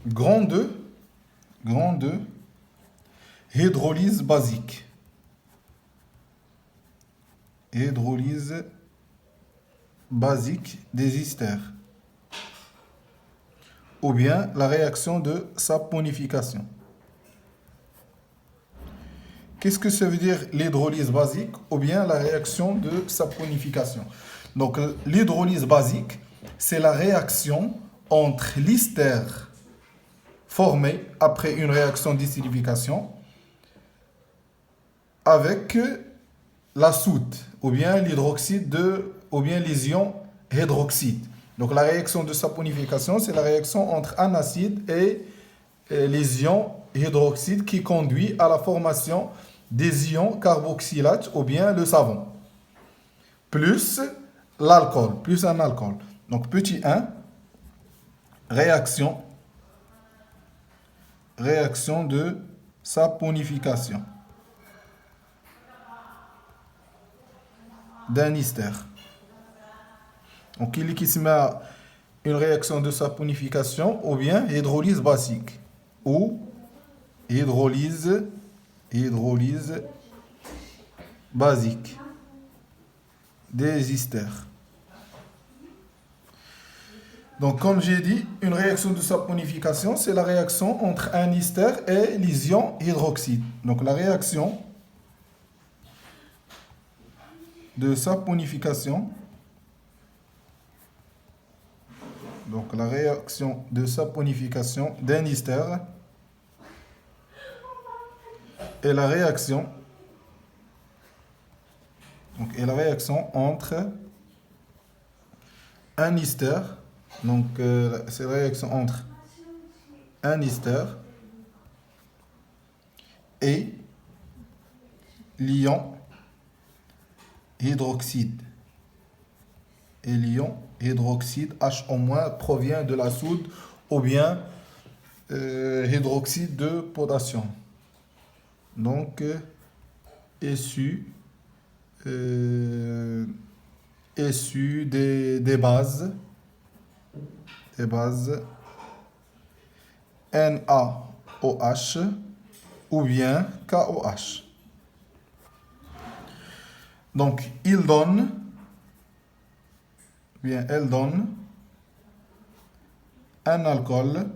Grand 2, grand 2, hydrolyse basique. Hydrolyse basique des esters. Ou bien la réaction de saponification. Qu'est-ce que ça veut dire l'hydrolyse basique ou bien la réaction de saponification? Donc l'hydrolyse basique, c'est la réaction entre l'ester formé après une réaction d'acidification avec la soude ou bien l'hydroxyde ou bien les ions hydroxyde. Donc la réaction de saponification, c'est la réaction entre un acide et les ions hydroxyde qui conduit à la formation des ions carboxylates ou bien le savon. Plus l'alcool, plus un alcool. Donc petit 1, réaction de saponification d'un ester. Donc il est qui se met une réaction de saponification ou bien hydrolyse basique ou hydrolyse basique des esters. Donc, comme j'ai dit, une réaction de saponification, c'est la réaction entre un ester et les ions hydroxyde. Donc, la réaction de saponification, d'un ester est la réaction entre un ester. Donc, c'est la réaction entre un ester et l'ion hydroxyde. Et l'ion hydroxyde HO- provient de la soude ou bien hydroxyde de potassium. Donc, issu des bases NaOH ou bien KOH. Donc, elle donne un alcool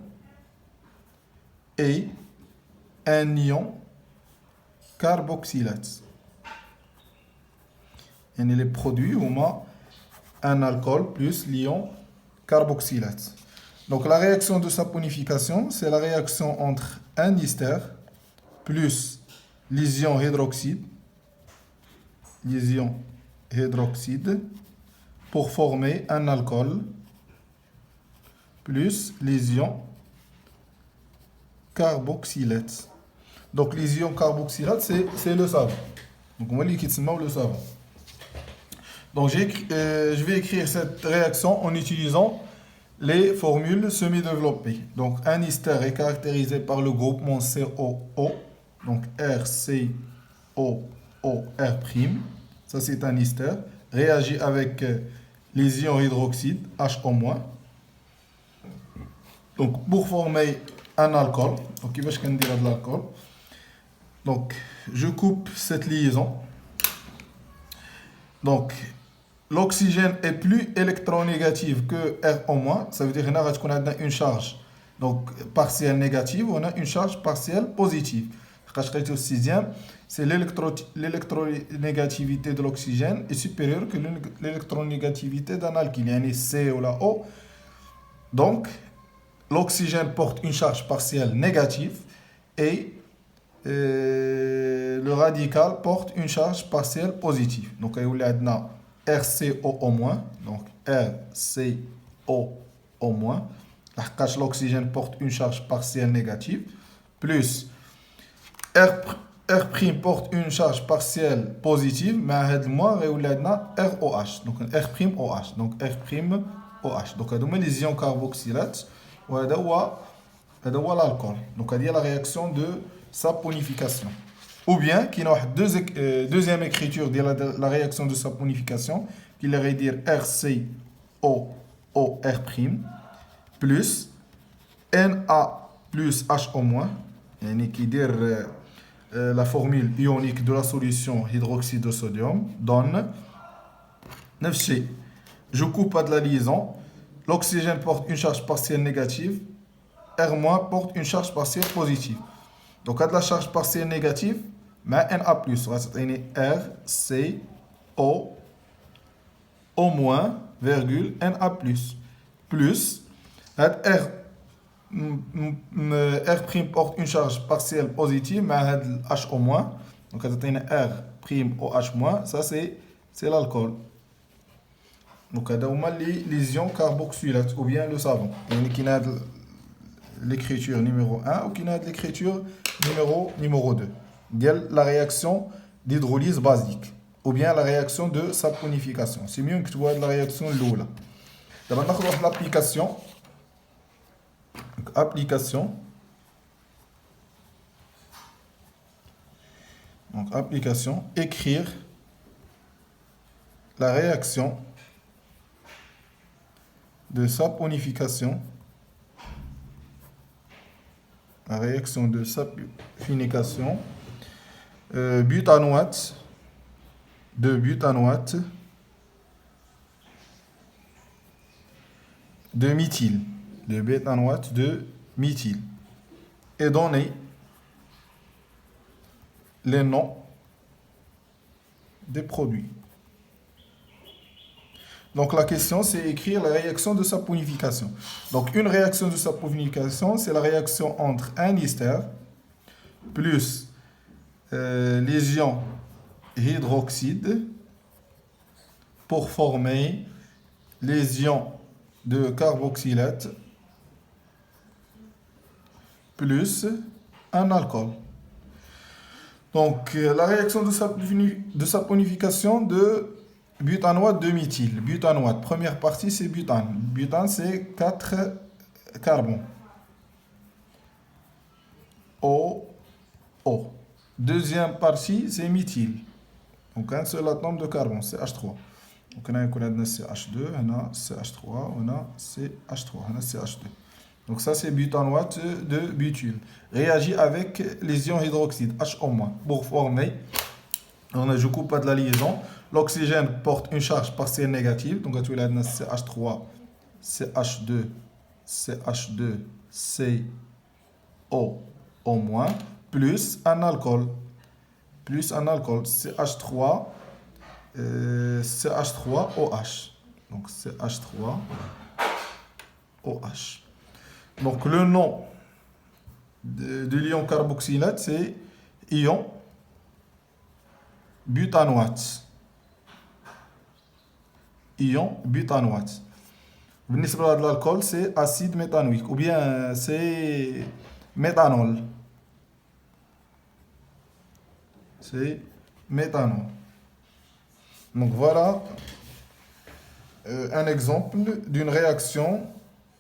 et un ion carboxylate. Et les produits ont un alcool plus l'ion carboxylate. Donc la réaction de saponification, c'est la réaction entre un ester plus les ions hydroxyde pour former un alcool plus les ions carboxylate. Donc les ions carboxylate, c'est le savon. Donc on va liquide le savon. Donc je vais écrire cette réaction en utilisant les formules semi-développées. Donc un ester est caractérisé par le groupement COO, donc RCOOR'. Ça c'est un ester. Réagit avec les ions hydroxyde HO-. Donc pour former un alcool, donc il va se dire de l'alcool. Donc je coupe cette liaison. Donc l'oxygène est plus électronégatif que RO-. Ça veut dire qu'on a une charge donc partielle négative, on a une charge partielle positive. Le sixième, c'est l'électronégativité de l'oxygène est supérieure que l'électronégativité d'un alkyle, yani C ou la O. Donc, l'oxygène porte une charge partielle négative et le radical porte une charge partielle positive. Donc, il y a RCOO-, donc RCOO-. L'oxygène porte une charge partielle négative, plus R' porte une charge partielle positive, mais ROH, donc R'OH, donc R'OH. Donc, les ions carboxylates, et l'alcool. Donc, il y a la réaction de saponification. Ou bien, qui a deuxième écriture de la réaction de saponification, qui irait dire RCOOR', plus Na plus HO-, qui dit la formule ionique de la solution hydroxyde de sodium, donne 9C. Je coupe à de la liaison. L'oxygène porte une charge partielle négative. R- porte une charge partielle positive. Donc, à de la charge partielle négative, mais Na+, R, C, O, O-, virgule, Na+, plus, R, R' porte une charge partielle positive, mais H-, donc R', ça c'est l'alcool. Donc, on a les lésions carboxylates ou bien le savon. Il y a l'écriture numéro 1 ou qui a l'écriture numéro 2. La réaction d'hydrolyse basique ou bien la réaction de saponification. C'est mieux que tu vois la réaction de l'eau là. D'abord, on va l'application. Application. Donc, application, écrire la réaction de saponification. La réaction de saponification. Butanoate de butanoate de méthyle. De butanoate de méthyle. Et donner les noms des produits. Donc la question, c'est écrire la réaction de saponification. Donc une réaction de saponification, c'est la réaction entre un ester plus les ions hydroxyde pour former les ions de carboxylate plus un alcool. Donc la réaction de saponification de butanoate de méthyle. Butanoate, première partie, c'est butane. Butane, c'est 4 carbone. O. Deuxième partie, c'est méthyle. Donc un seul atome de carbone, c'est H3. Donc on a CH2, on a CH3, on a CH3, on a CH2. Donc ça, c'est butanoate de butyle. Réagit avec les ions hydroxyde, HO-, pour former, je coupe pas de la liaison. L'oxygène porte une charge partielle négative. Donc, tu as CH3, CH2, CH2, CO, O-, plus un alcool. CH3, CH3OH. Donc, CH3OH. Donc, le nom de l'ion carboxylate, c'est ion butanoate. Ion butanoate. بالنسبة de l'alcool, c'est acide méthanoïque ou bien c'est méthanol. C'est méthanol. Donc voilà un exemple d'une réaction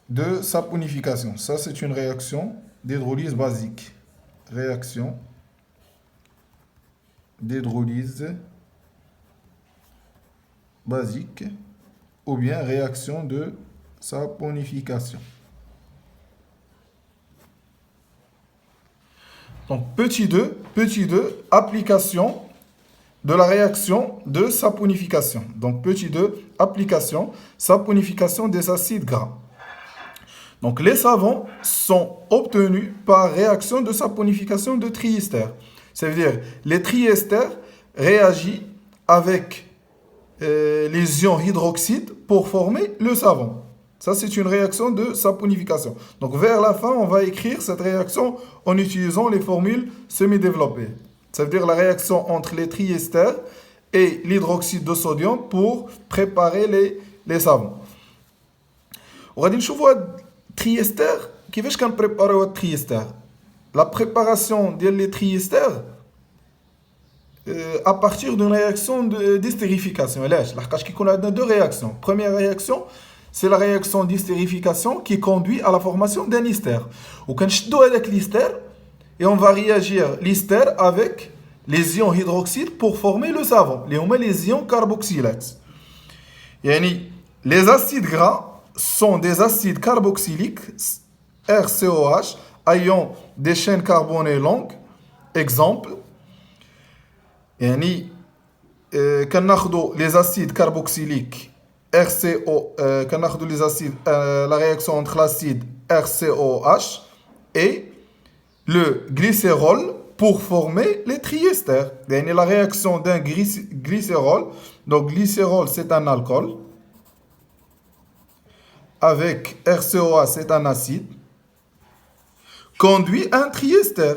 de saponification. Ça, c'est une réaction d'hydrolyse basique. Réaction d'hydrolyse basique ou bien réaction de saponification. Donc, petit 2, application de la réaction de saponification. Donc, petit 2, application, saponification des acides gras. Donc, les savons sont obtenus par réaction de saponification de triester. C'est-à-dire, les triesters réagissent avec les ions hydroxyde pour former le savon. Ça, c'est une réaction de saponification. Donc, vers la fin, on va écrire cette réaction en utilisant les formules semi-développées. Ça veut dire la réaction entre les triesters et l'hydroxyde de sodium pour préparer les savons. On va dire que triester, qui fait qu'on prépare le triester. La préparation des triesters à partir d'une réaction d'estérification. Il y a deux réactions. Première réaction, c'est la réaction d'estérification qui conduit à la formation d'un ester. On va avec l'ester et on va réagir l'ester avec les ions hydroxyde pour former le savon. Les ions carboxylates. Les acides gras sont des acides carboxyliques RCOH ayant des chaînes carbonées longues. Exemple, يعني كناخذوا les acides carboxyliques RCO, كناخذوا les acides, la réaction entre l'acide RCOH et le glycérol pour former les triesters. يعني la réaction d'un glycérol, donc glycérol c'est un alcool, avec RCOH c'est un acide, conduit à un triester.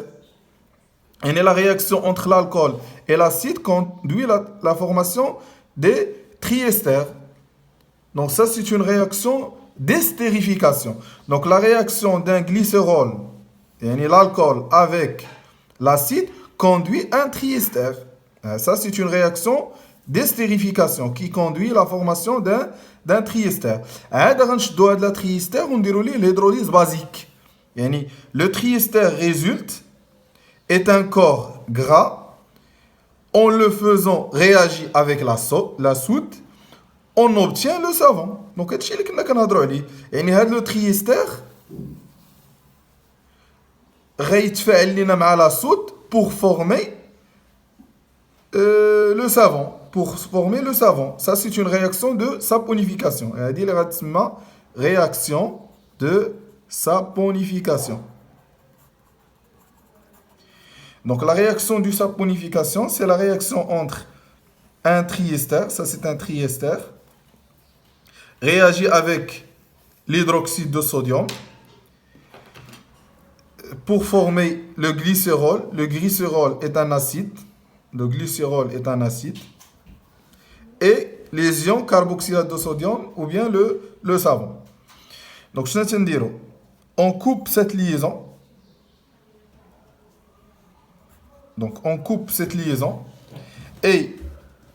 Et la réaction entre l'alcool et l'acide conduit à la formation des triesters. Donc ça, c'est une réaction d'estérification. Donc la réaction d'un glycérol, et l'alcool avec l'acide, conduit à un triester. Ça, c'est une réaction d'estérification qui conduit à la formation d'un triester. De la triester, on dit l'hydrolyse basique. Le triester résulte est un corps gras, en le faisant réagir avec la soude, on obtient le savon. Donc, c'est ce que nous avons dit. Et le triester réagit avec la soude pour former le savon. Pour former le savon. Ça, c'est une réaction de saponification. Elle dit réaction de saponification. Donc la réaction de saponification, c'est la réaction entre un triester, ça c'est un triester, réagit avec l'hydroxyde de sodium pour former le glycérol. Le glycérol est un acide. Le glycérol est un acide. Et les ions carboxylate de sodium ou bien le savon. Donc je tiens à dire, on coupe cette liaison. Donc, on coupe cette liaison et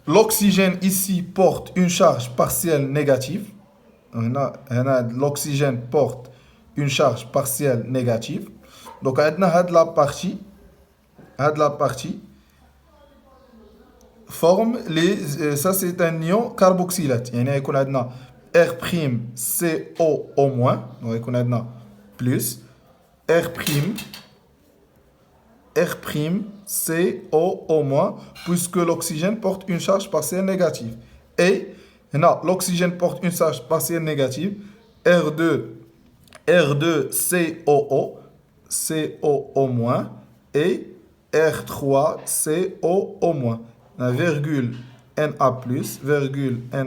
l'oxygène ici porte une charge partielle négative. L'oxygène porte une charge partielle négative. Donc, on a la partie forme les. Ça, c'est un ion carboxylate. Il y a R'CO au moins. Donc, on a plus R'CO au moins, puisque l'oxygène porte une charge partielle négative. Et l'oxygène porte une charge partielle négative, R2COO, CO au moins, et R3CO au moins. Virgule Na+, virgule Na+,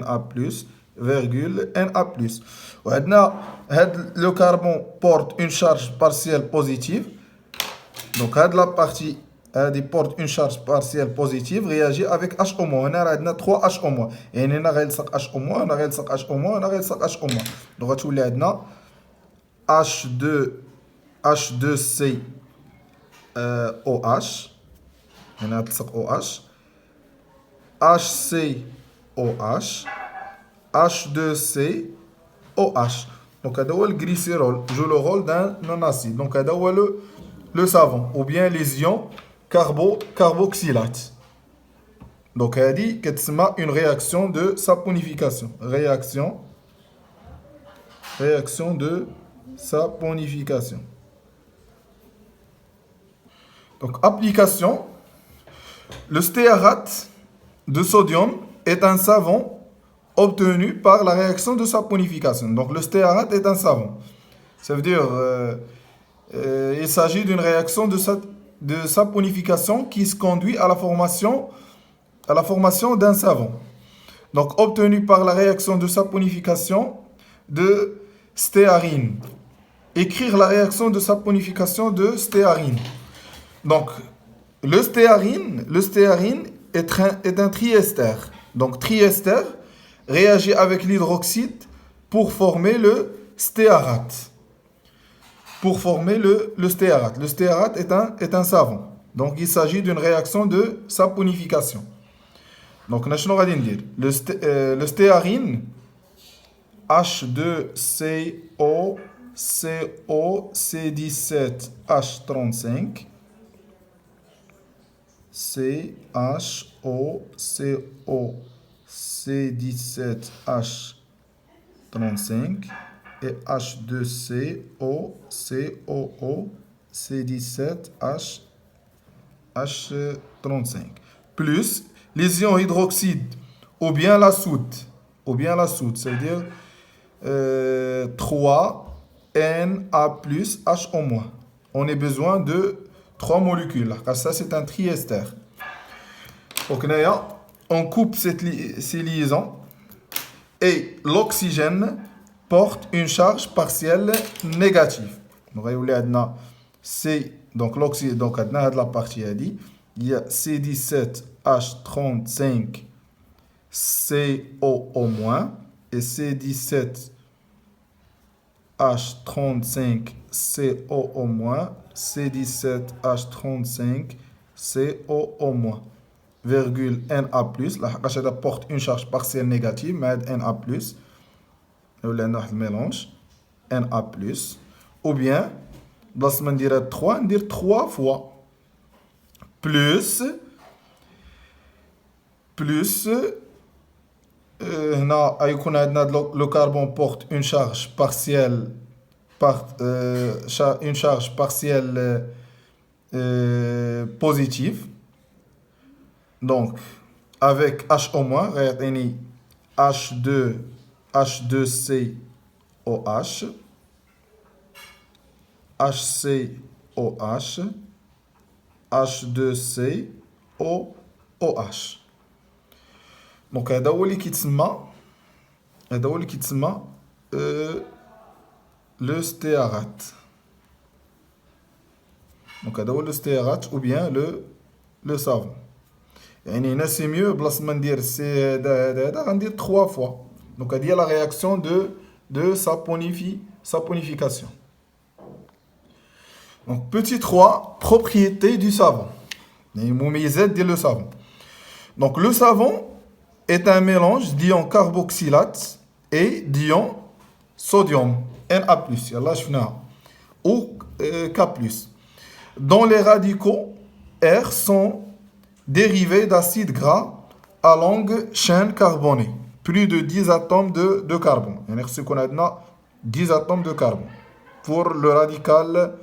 virgule Na+. Le carbone porte une charge partielle positive. Donc, la partie qui porte une charge partielle positive réagit avec H au moins. On a 3 H au moins. Et on a H au moins, on a H au moins, on a H au moins. Donc, on a H2C OH. On a OH. HCOH. H2C OH. Donc, on a le glycérol joue le rôle d'un non-acide. Donc, on a le savon ou bien les ions carboxylates. Donc, elle dit que c'est une réaction de saponification. Réaction de saponification. Donc, application. Le stéarate de sodium est un savon obtenu par la réaction de saponification. Donc, le stéarate est un savon. Ça veut dire... il s'agit d'une réaction de saponification qui se conduit à la formation d'un savon. Donc, obtenu par la réaction de saponification de stéarine. Écrire la réaction de saponification de stéarine. Donc, le stéarine est un triester. Donc, triester réagit avec l'hydroxyde pour former le stéarate. Pour former le stéarate. Le stéarate est un savon. Donc, il s'agit d'une réaction de saponification. Donc, on va dire le stéarine H2CO, CO, C17H35, CHO, CO, C17H35, et H2CO, COO, C17, H35. Plus les ions hydroxyde ou bien la soude. C'est-à-dire 3 Na plus HO-. On a besoin de 3 molécules, car ça c'est un triester. Donc on coupe ces liaisons et l'oxygène porte une charge partielle négative. Donc l'oxygène, donc la partie il y a C17H35 COO- et C17 H35 COO-, C17 H35 COO-, virgule Na+, la porte une charge partielle négative, mais Na+, ou le mélange, Na+, ou bien, بلاص ما ندير 3 ندير 3 fois, plus هنا يكون عندنا le carbone porte une charge partielle positive. Donc avec HO-, غيعطيني H2COH, HCOH, H2COOH. Donc هذا هو اللي كيتسمى le stéarate. Donc هذا هو le stéarate ou bien le savon. يعني هنا c'est mieux بلاص ما ندير سي هذا غندير 3 fois. Donc هذه هي la réaction de saponification. Donc petit 3, propriétés du savon. Le savon. Donc le savon est un mélange d'ions carboxylate et d'ions sodium, Na+, ou K+, dont les radicaux R sont dérivés d'acides gras à longue chaîne carbonée, plus de 10 atomes de carbone. Il y a 10 atomes de carbone pour le radical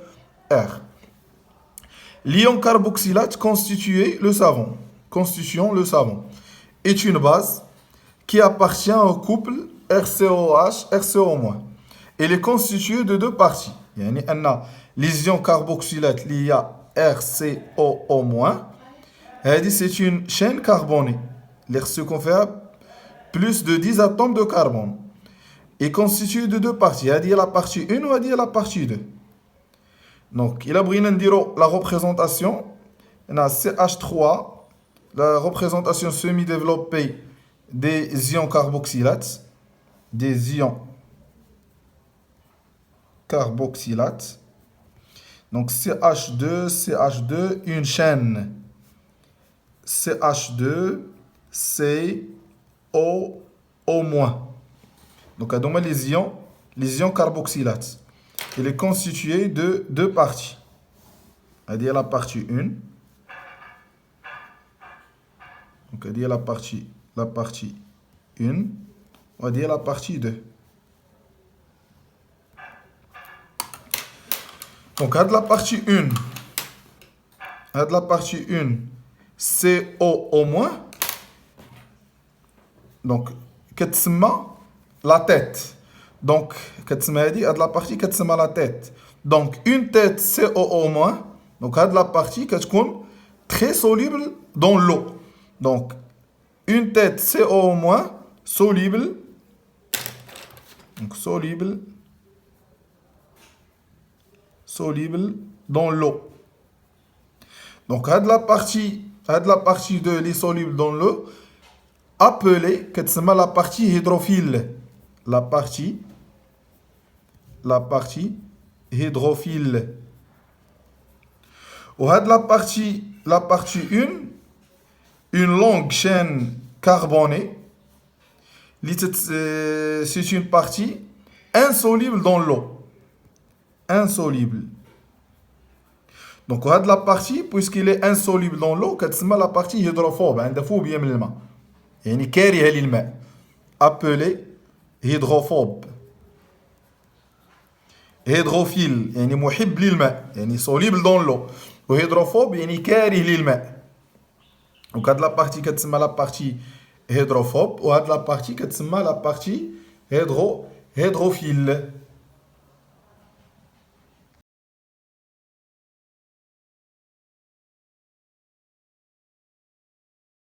R. L'ion carboxylate constituant le savon est une base qui appartient au couple RCOH-RCO-. Il est constitué de deux parties. يعني أن les ions carboxylate il y a RCOO-. C'est une chaîne carbonée. Ce qu'on fait plus de 10 atomes de carbone. Est constitué de deux parties. Il y a la partie 1 ou il y a la partie 2. Donc, il a pris la représentation. On a CH3, la représentation semi-développée des ions carboxylates. Donc, CH2, une chaîne. CH2, CO, O-. Donc, à donner les ions carboxylates. Il est constitué de deux parties. C'est-à-dire la partie 1. Donc, c'est-à-dire la partie 1. On va dire la partie 2. Donc, à la partie 1. CO-. Donc, qu'est-ce que la tête. Donc, la partie qui est la tête. Donc, une tête COO-. Donc, la partie qui est très soluble dans l'eau. Donc, une tête COO- soluble. Donc, soluble dans l'eau. Donc, la partie 2 est soluble dans l'eau, appelée la partie hydrophile. La partie hydrophile. Ou la partie 1, une longue chaîne carbonée. C'est une partie insoluble dans l'eau. Insoluble. Donc, la partie, puisqu'il est insoluble dans l'eau, c'est la partie hydrophobe. Appelée hydrophobe. هيدروفيل يعني محب للماء يعني soluble dans l'eau وهيدروفوب يعني كاره للماء دونك هاد لابارتي كتسمى لابارتي هيدروفوب وهاد لابارتي كتسمى لابارتي هيدروفيل